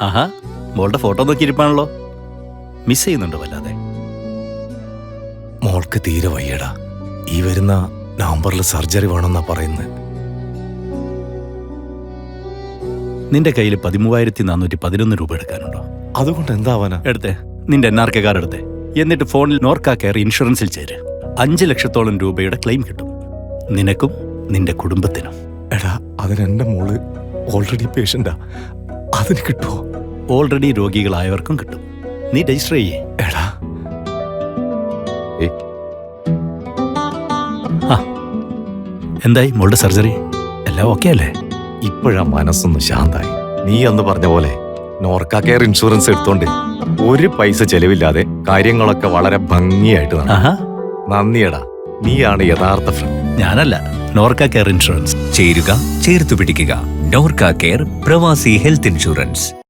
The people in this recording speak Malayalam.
ആഹാ, മോളുടെ ഫോട്ടോ നോക്കിയിരിപ്പാണല്ലോ. മിസ് ചെയ്യുന്നുണ്ടോ വല്ലാതെ? മോൾക്ക് തീരെ വയ്യടാ. ഈ വരുന്ന നവംബറിൽ സർജറി വേണമെന്നാ പറയുന്നത്. നിന്റെ കയ്യിൽ 13,411 രൂപ എടുക്കാനുണ്ടോ? അതുകൊണ്ട് എന്താവാനാ? എടുത്തേ, നിന്റെ NRK കാർഡ് എടുത്തേ. എന്നിട്ട് ഫോണിൽ നോർക്ക കെയർ ഇൻഷുറൻസിൽ ചേര്. 5 ലക്ഷത്തോളം രൂപയുടെ ക്ലെയിം കിട്ടും, നിനക്കും നിന്റെ കുടുംബത്തിനും. എടാ, അതിന് എന്റെ മോള് ഓൾറെഡി പേഷ്യന്റാ. അതിന് കിട്ടുമോ? ഓൾറെഡി രോഗികളായവർക്കും കിട്ടും. നീ രജിസ്റ്റർ ചെയ്യേ. എടാ, എന്തായി മോളുടെ സർജറി? എല്ലാം ഓക്കെ അല്ലേ? ഇപ്പോഴാ മനസ്സൊന്ന് ശാന്തായി. നീ അന്ന് പറഞ്ഞ പോലെ നോർക്ക കെയർ ഇൻഷുറൻസ് എടുത്തോണ്ട് ഒരു പൈസ ചെലവില്ലാതെ കാര്യങ്ങളൊക്കെ വളരെ ഭംഗിയായിട്ട് നടന്നു. ആഹാ, നന്ദിയടാ, നീയാണ് യഥാർത്ഥ ഫ്രണ്ട്. ഞാനല്ല, നോർക്ക കെയർ ഇൻഷുറൻസ്. ചേരുക, ചേർത്തു പിടിക്കുക. നോർക്ക കെയർ പ്രവാസി ഹെൽത്ത് ഇൻഷുറൻസ്.